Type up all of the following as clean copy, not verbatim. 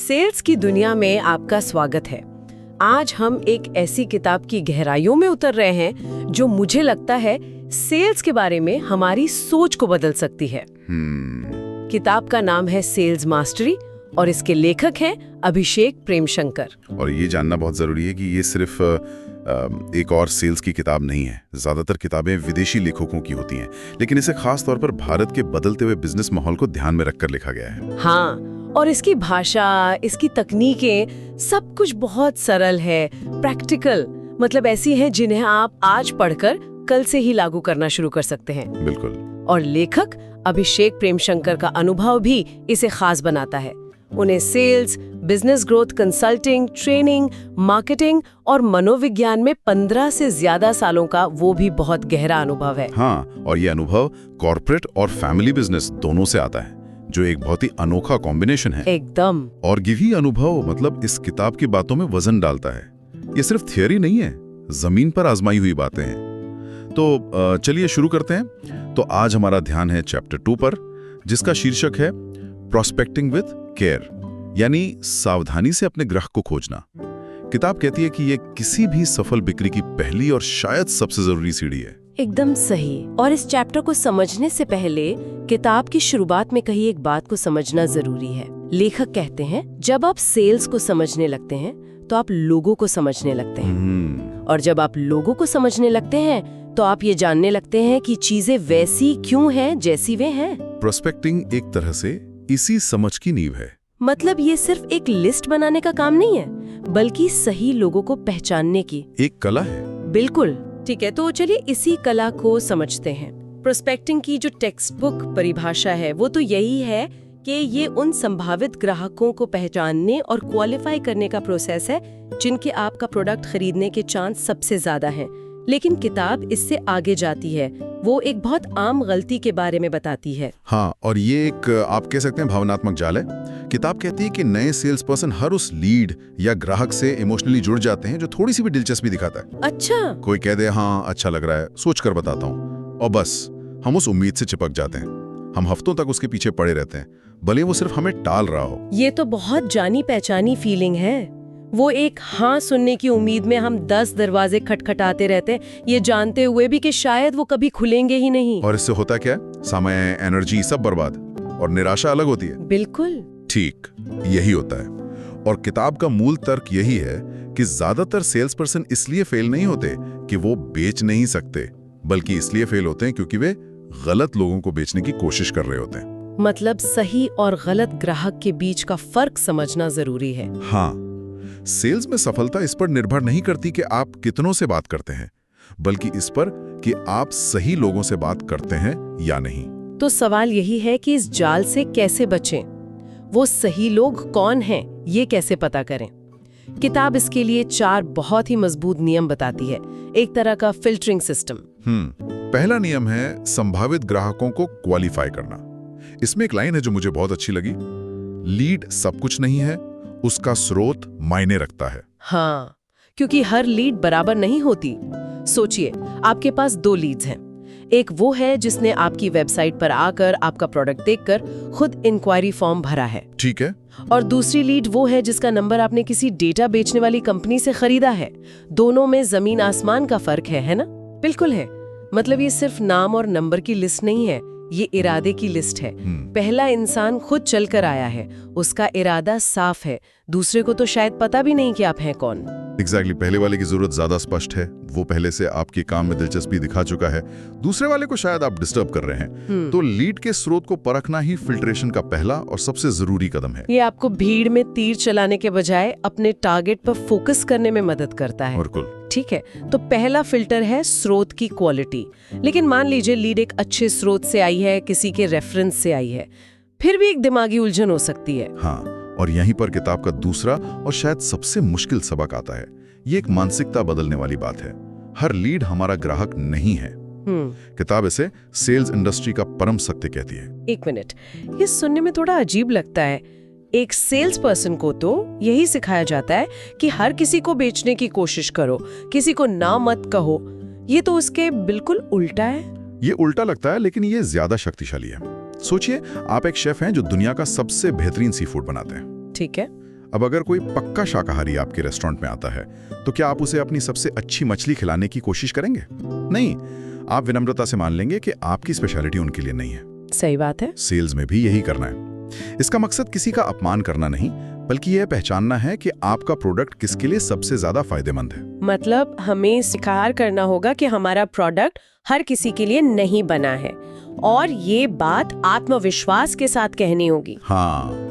Sales की दुनिया में आपका स्वागत है। आज हम एक ऐसी किताब की गहराइयों में उतर रहे हैं जो मुझे लगता है सेल्स के बारे में हमारी सोच को बदल सकती है। किताब का नाम है सेल्स मास्टरी और इसके लेखक हैं अभिषेक प्रेमशंकर। और ये जानना बहुत जरूरी है कि ये सिर्फ एक और सेल्स की किताब नहीं है। ज्यादातर किताबें विदेशी लेखकों की होती हैं, लेकिन इसे खास तौर पर भारत के बदलते हुए बिजनेस माहौल को ध्यान में रखकर लिखा गया है। हाँ, और इसकी भाषा, इसकी तकनीकें, सब कुछ बहुत सरल है, प्रैक्टिकल, मतलब ऐसी हैं जिन्हें आप आज पढ़कर कल से ही लागू करना शुरू कर सकते हैं। बिल्कुल। और लेखक अभिषेक प्रेमशंकर का अनुभव भी इसे खास बनाता है। उन्हें sales, business growth consulting, training, marketing और मनोविज्ञान में 15 से ज्यादा सालों का वो भी बहुत गहरा अनुभव है। हाँ, और ये अनुभव कॉर्पोरेट और फैमिली बिजनेस दोनों से आता है, जो एक बहुत ही अनोखा कॉम्बिनेशन है। एकदम। और गिवी अनुभव मतलब इस किताब की बातों में वजन डालता है। ये सिर्फ थियोरी नहीं है, जमीन पर आजमाई हुई बातें हैं। तो चलिए शुरू करते हैं। तो आज हमारा ध्यान है चैप्टर 2 पर, जिसका शीर्षक है प्रोस्पेक्टिंग विद केयर, यानी सावधानी से अपने ग्राहक को खोजना। किताब कहती है कि ये किसी भी सफल बिक्री की पहली और शायद सबसे जरूरी सीढ़ी है। एकदम सही। और इस चैप्टर को समझने से पहले किताब की शुरुआत में कही एक बात को समझना जरूरी है। लेखक कहते हैं, जब आप सेल्स को समझने लगते हैं तो आप लोगों को समझने लगते हैं, और जब आप लोगों को समझने लगते हैं तो आप ये जानने लगते हैं कि चीजें वैसी क्यों हैं जैसी वे हैं। प्रोस्पेक्टिंग एक तरह से इसी समझ की नींव है। मतलब ये सिर्फ एक लिस्ट बनाने का काम नहीं है, बल्कि सही लोगों को पहचानने की एक कला है। बिल्कुल। ठीक है, तो चलिए इसी कला को समझते हैं। प्रोस्पेक्टिंग की जो टेक्स्ट बुक परिभाषा है वो तो यही है कि ये उन संभावित ग्राहकों को पहचानने और क्वालिफाई करने का प्रोसेस है जिनके आपका प्रोडक्ट खरीदने के चांस सबसे ज्यादा हैं। लेकिन किताब इससे आगे जाती है। वो एक बहुत आम गलती के बारे में बताती है। हाँ, और ये एक आप कह सकते हैं भावनात्मक जाल है। किताब कहती है कि नए सेल्स पर्सन हर उस लीड या ग्राहक से इमोशनली जुड़ जाते हैं जो थोड़ी सी भी दिलचस्पी दिखाता है। अच्छा। कोई कह दे हाँ अच्छा लग रहा है, सोच कर बताता हूँ, और बस हम उस उम्मीद से चिपक जाते हैं। हम हफ्तों तक उसके पीछे पड़े रहते हैं, भले वो सिर्फ हमें टाल रहा हो। ये तो बहुत जानी पहचानी फीलिंग है। वो एक हाँ सुनने की उम्मीद में हम 10 दरवाजे खटखटाते रहते हैं, ये जानते हुए भी कि शायद वो कभी खुलेंगे ही नहीं। और इससे होता क्या है? समय, एनर्जी सब बर्बाद, और निराशा अलग होती है। बिल्कुल ठीक यही होता है। और किताब का मूल तर्क यही है कि ज्यादातर सेल्स पर्सन इसलिए फेल नहीं होते कि वो बेच नहीं सकते, बल्कि इसलिए फेल होते हैं क्योंकि वे गलत लोगों को बेचने की कोशिश कर रहे होते हैं। मतलब सही और गलत ग्राहक के बीच का फर्क समझना जरूरी है। हाँ, सेल्स में सफलता इस पर निर्भर नहीं करती कि आप कितनों से बात करते हैं, बल्कि इस पर कि आप सही लोगों से बात करते हैं या नहीं। तो सवाल यही है कि इस जाल से कैसे बचें? वो सही लोग कौन हैं, ये कैसे पता करें? किताब इसके लिए 4 बहुत ही मजबूत नियम बताती है, एक तरह का फिल्टरिंग सिस्टम। पहला नियम है संभावित ग्राहकों को क्वालिफाई करना। इसमें एक लाइन है जो मुझे बहुत अच्छी लगी, लीड सब कुछ नहीं है, उसका स्रोत मायने रखता है। हाँ, क्योंकि हर लीड बराबर नहीं होती। सोचिए, आपके पास 2 लीड्स हैं। एक वो है जिसने आपकी वेबसाइट पर आकर आपका प्रोडक्ट देखकर खुद इंक्वायरी फॉर्म भरा है। ठीक है। और दूसरी लीड वो है जिसका नंबर आपने किसी डेटा बेचने वाली कंपनी से खरीदा है। दोनों में जमीन आसमान का फर्क है ना? बिल्कुल है। मतलब ये सिर्फ नाम और नंबर की लिस्ट नहीं है, ये इरादे की लिस्ट है। पहला इंसान खुद चलकर आया है, उसका इरादा साफ है। दूसरे को तो शायद पता भी नहीं कि आप हैं कौन। एग्जैक्टली। पहले वाले की जरूरत ज्यादा स्पष्ट है, वो पहले से आपके काम में दिलचस्पी दिखा चुका है। दूसरे वाले को शायद आप डिस्टर्ब कर रहे हैं। तो लीड के स्रोत को परखना ही फिल्ट्रेशन का पहला और सबसे जरूरी कदम है। ये आपको भीड़ में तीर चलाने के बजाय अपने टारगेट पर फोकस करने में मदद करता है। बिल्कुल। ठीक है, तो पहला फिल्टर है स्रोत की क्वालिटी। लेकिन मान लीजिए लीड एक अच्छे स्रोत से आई है, किसी के रेफरेंस से आई है, फिर भी एक दिमागी उलझन हो सकती है। हाँ, और यहीं पर किताब का दूसरा और शायद सबसे मुश्किल सबक आता है। ये एक मानसिकता बदलने वाली बात है। हर लीड हमारा ग्राहक नहीं है। किताब इसे सेल्स इंडस्ट्री का परम सत्य कहती है। एक मिनट, ये सुनने में थोड़ा अजीब लगता है। एक सेल्स पर्सन को तो यही सिखाया जाता है कि हर किसी को बेचने की कोशिश करो, किसी को ना मत कहो। ये तो उसके बिल्कुल उल्टा है। ये उल्टा लगता है, लेकिन ये ज्यादा शक्तिशाली है। सोचिए, आप एक शेफ हैं जो दुनिया का सबसे बेहतरीन सी फूड बनाते हैं। ठीक है। अब अगर कोई पक्का शाकाहारी आपके रेस्टोरेंट में आता है तो क्या आप उसे अपनी सबसे अच्छी मछली खिलाने की कोशिश करेंगे? नहीं, आप विनम्रता से मान लेंगे कि आपकी स्पेशलिटी उनके लिए नहीं है। सही बात है। सेल्स में भी यही करना है। इसका मकसद किसी का अपमान करना नहीं, बल्कि यह पहचानना है कि आपका प्रोडक्ट किसके लिए सबसे ज्यादा फायदेमंद है। मतलब हमें स्वीकार करना होगा कि हमारा प्रोडक्ट हर किसी के लिए नहीं बना है, और ये बात आत्मविश्वास के साथ कहनी होगी। हाँ,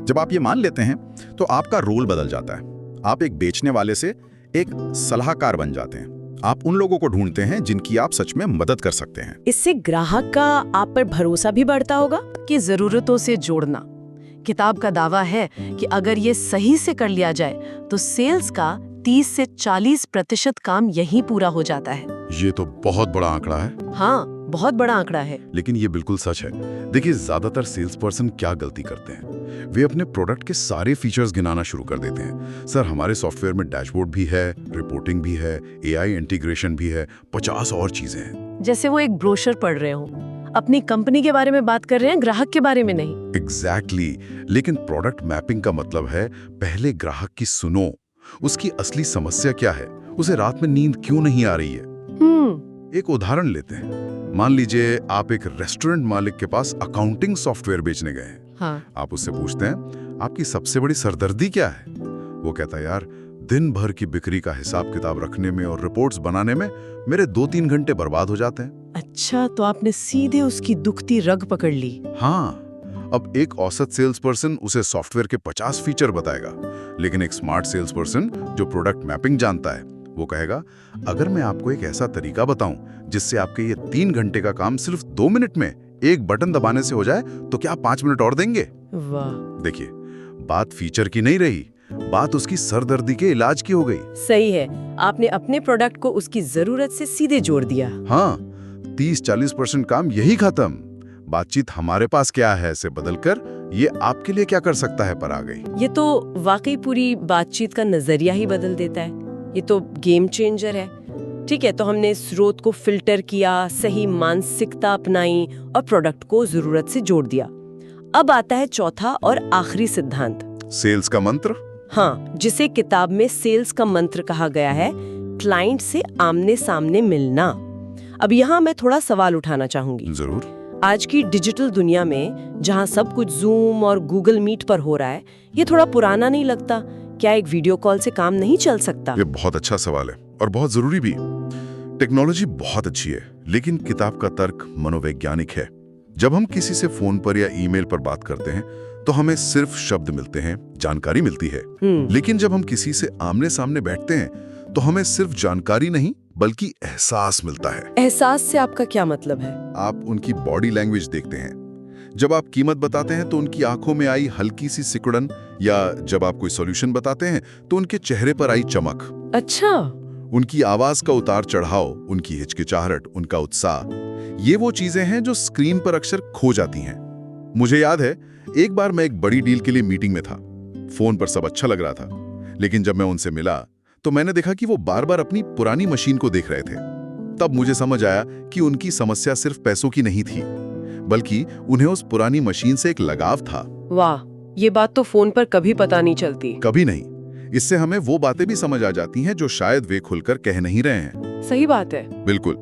जब आप ये मान लेते हैं तो आपका रोल बदल जाता है। आप एक बेचने वाले से एक सलाहकार बन जाते हैं। आप उन लोगों को ढूंढते हैं जिनकी आप सच में मदद कर सकते हैं। इससे ग्राहक का आप पर भरोसा भी बढ़ता होगा। कि जरूरतों से जोड़ना। किताब का दावा है कि अगर ये सही से कर लिया जाए तो सेल्स का 30 से 40% काम यहीं पूरा हो जाता है। ये तो बहुत बड़ा आंकड़ा है। हाँ, बहुत बड़ा आंकड़ा है। लेकिन ये बिल्कुल सच है। देखिए, ज्यादातर सेल्स पर्सन क्या गलती करते हैं, वे अपने प्रोडक्ट के सारे फीचर्स गिनाना शुरू कर देते हैं। सर, हमारे सॉफ्टवेयर में डैशबोर्ड भी है, रिपोर्टिंग भी है, AI इंटीग्रेशन भी है, 50 और चीजें हैं। जैसे वो एक ब्रोशर पढ़ रहे हो, अपनी कंपनी के बारे में बात कर रहे हैं, ग्राहक के बारे में नहीं। एग्जैक्टली। लेकिन प्रोडक्ट मैपिंग का मतलब है पहले ग्राहक की सुनो, उसकी असली समस्या क्या है, उसे रात में नींद क्यों नहीं आ रही है। एक उदाहरण लेते हैं। मान लीजिए आप एक रेस्टोरेंट मालिक के पास अकाउंटिंग सॉफ्टवेयर बेचने गए हैं। हाँ। आप उससे पूछते हैं आपकी सबसे बड़ी सरदर्दी क्या है। वो कहता है, यार दिन भर की बिक्री का हिसाब किताब रखने में और रिपोर्ट्स बनाने में मेरे 2-3 घंटे बर्बाद हो जाते हैं। अच्छा, तो आपने सीधे उसकी दुखती रग पकड़ ली। हाँ, अब एक औसत सेल्स पर्सन उसे सॉफ्टवेयर के 50 फीचर बताएगा, लेकिन एक स्मार्ट सेल्स पर्सन जो प्रोडक्ट मैपिंग जानता है वो कहेगा, अगर मैं आपको एक ऐसा तरीका बताऊं जिससे आपके ये 3 घंटे का काम सिर्फ 2 मिनट में एक बटन दबाने से हो जाए तो क्या आप 5 मिनट और देंगे? वाह। देखिए, बात फीचर की नहीं रही, बात उसकी सरदर्दी के इलाज की हो गई। सही है, आपने अपने प्रोडक्ट को उसकी जरूरत से सीधे जोड़ दिया। हाँ, 30-40% काम यही खत्म। बातचीत हमारे पास क्या है से बदलकर ये आपके लिए क्या कर सकता है पर आ गई। ये तो वाकई पूरी बातचीत का नजरिया ही बदल देता है। ये तो गेम चेंजर है। ठीक है, तो हमने स्रोत को फिल्टर किया, सही मानसिकता अपनाई और प्रोडक्ट को जरूरत से जोड़ दिया। अब आता है चौथा और आखिरी सिद्धांत, सेल्स का मंत्र। हाँ, जिसे किताब में सेल्स का मंत्र कहा गया है, क्लाइंट से आमने सामने मिलना। अब यहाँ मैं थोड़ा सवाल उठाना चाहूंगी। जरूर। आज की डिजिटल दुनिया में जहाँ सब कुछ जूम और गूगल मीट पर हो रहा है, ये थोड़ा पुराना नहीं लगता? क्या एक वीडियो कॉल से काम नहीं चल सकता? ये बहुत अच्छा सवाल है और बहुत जरूरी भी। टेक्नोलॉजी बहुत अच्छी है, लेकिन किताब का तर्क मनोवैज्ञानिक है। जब हम किसी से फोन पर या ईमेल पर बात करते हैं तो हमें सिर्फ शब्द मिलते हैं, जानकारी मिलती है। लेकिन जब हम किसी से आमने सामने बैठते हैं तो हमें सिर्फ जानकारी नहीं बल्कि एहसास मिलता है। एहसास से आपका क्या मतलब है? आप उनकी बॉडी लैंग्वेज देखते हैं। जब आप कीमत बताते हैं तो उनकी आंखों में आई हल्की सी सिकुड़न, या जब आप कोई सॉल्यूशन बताते हैं तो उनके चेहरे पर आई चमक। अच्छा। उनकी आवाज का उतार चढ़ाव, उनकी हिचकिचाहट, उनका उत्साह, ये वो चीजें हैं जो स्क्रीन पर अक्सर खो जाती हैं। मुझे याद है, एक बार मैं एक बड़ी डील के लिए मीटिंग में था। फोन पर सब अच्छा लग रहा था, लेकिन जब मैं उनसे मिला तो मैंने देखा कि वो बार बार अपनी पुरानी मशीन को देख रहे थे। तब मुझे समझ आया कि उनकी समस्या सिर्फ पैसों की नहीं थी, बल्कि उन्हें उस पुरानी मशीन से एक लगाव था। वाह, ये बात तो फोन पर कभी पता नहीं चलती। कभी नहीं। इससे हमें वो बातें भी समझ आ जाती हैं जो शायद वे खुलकर कह नहीं रहे हैं। सही बात है। बिल्कुल।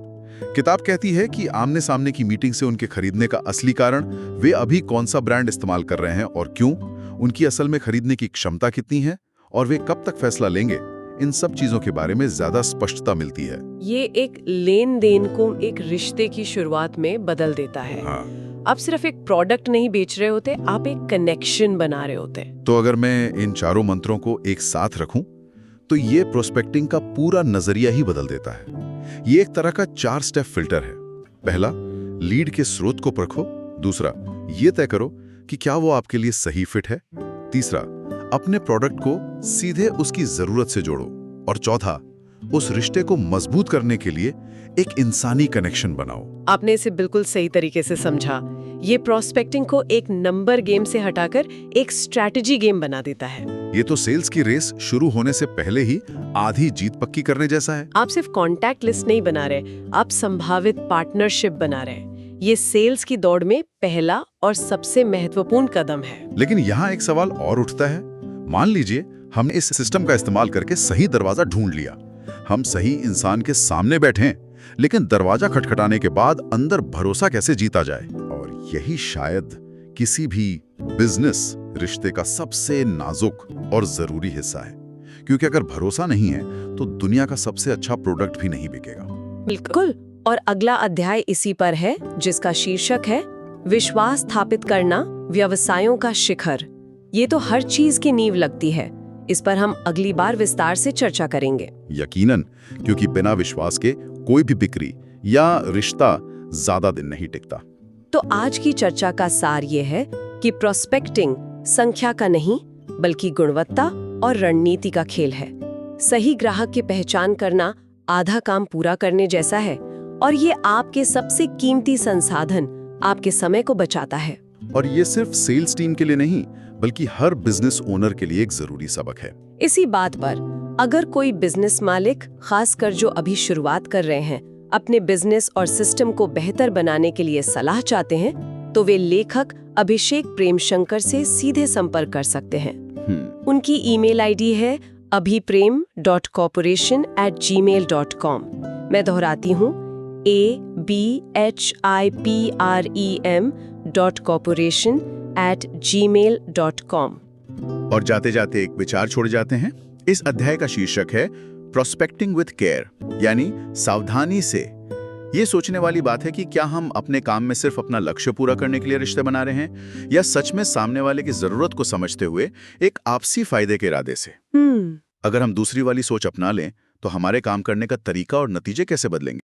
किताब कहती है कि आमने सामने की मीटिंग से उनके खरीदने का असली कारण, वे अभी कौन सा ब्रांड इस्तेमाल कर रहे हैं और क्यों, उनकी असल में खरीदने की क्षमता कितनी है और वे कब तक फैसला लेंगे, इन सब चीजों के बारे में ज्यादा स्पष्टता मिलती है। ये एक लेन देन को एक रिश्ते की शुरुआत में बदल देता है। हाँ। आप सिर्फ एक प्रोडक्ट नहीं बेच रहे होते, आप एक कनेक्शन बना रहे होते। तो अगर मैं इन चारों मंत्रों को एक साथ रखूं तो ये प्रोस्पेक्टिंग का पूरा नजरिया ही बदल देता है। ये एक तरह का 4 स्टेप फिल्टर है। पहला, लीड के स्रोत को परखो। दूसरा, ये तय करो कि क्या वो आपके लिए सही फिट है। तीसरा, अपने प्रोडक्ट को सीधे उसकी जरूरत से जोड़ो। और चौथा, उस रिश्ते को मजबूत करने के लिए एक इंसानी कनेक्शन बनाओ। आपने इसे बिल्कुल सही तरीके से समझा। ये प्रोस्पेक्टिंग को एक नंबर गेम से हटाकर एक स्ट्रैटेजी गेम बना देता है। ये तो सेल्स की रेस शुरू होने से पहले ही आधी जीत पक्की करने जैसा है। आप सिर्फ कॉन्टैक्ट लिस्ट नहीं बना रहे, आप संभावित पार्टनरशिप बना रहे। ये सेल्स की दौड़ में पहला और सबसे महत्वपूर्ण कदम है। लेकिन यहाँ एक सवाल और उठता है, मान लीजिए हमने इस सिस्टम का इस्तेमाल करके सही दरवाजा ढूंढ लिया, हम सही इंसान के सामने बैठे हैं, लेकिन दरवाजा खटखटाने के बाद अंदर भरोसा कैसे जीता जाए। और यही शायद किसी भी बिजनेस रिश्ते का सबसे नाजुक और जरूरी हिस्सा है, क्योंकि अगर भरोसा नहीं है तो दुनिया का सबसे अच्छा प्रोडक्ट भी नहीं बिकेगा। बिल्कुल। और अगला अध्याय इसी पर है, जिसका शीर्षक है विश्वास स्थापित करना, व्यवसायों का शिखर। ये तो हर चीज की नींव लगती है। इस पर हम अगली बार विस्तार से चर्चा करेंगे। यकीनन, क्योंकि बिना विश्वास के कोई भी बिक्री या रिश्ता ज्यादा दिन नहीं टिकता। तो आज की चर्चा का सार ये है कि प्रोस्पेक्टिंग संख्या का नहीं, बल्कि गुणवत्ता और रणनीति का खेल है। सही ग्राहक की पहचान करना आधा काम पूरा करने जैसा है, और ये आपके सबसे कीमती संसाधन, आपके समय को बचाता है। और ये सिर्फ सेल्स टीम के लिए नहीं, बल्कि हर बिजनेस ओनर के लिए एक जरूरी सबक है। इसी बात पर अगर कोई बिजनेस मालिक, खासकर जो अभी शुरुआत कर रहे हैं, अपने बिजनेस और सिस्टम को बेहतर बनाने के लिए सलाह चाहते हैं, तो वे लेखक अभिषेक प्रेमशंकर से सीधे संपर्क कर सकते हैं। उनकी ईमेल आईडी है abhiprem.corporation@gmail.com। मैं दोहराती हूँ, abhiprem.corporation@gmail.com। और जाते जाते एक विचार छोड़ जाते हैं। इस अध्याय का शीर्षक है प्रोस्पेक्टिंग विथ केयर, यानी सावधानी से। ये सोचने वाली बात है कि क्या हम अपने काम में सिर्फ अपना लक्ष्य पूरा करने के लिए रिश्ते बना रहे हैं, या सच में सामने वाले की जरूरत को समझते हुए एक आपसी फायदे के इरादे से। अगर हम दूसरी वाली सोच अपना लें तो हमारे काम करने का तरीका और नतीजे कैसे बदलेंगे।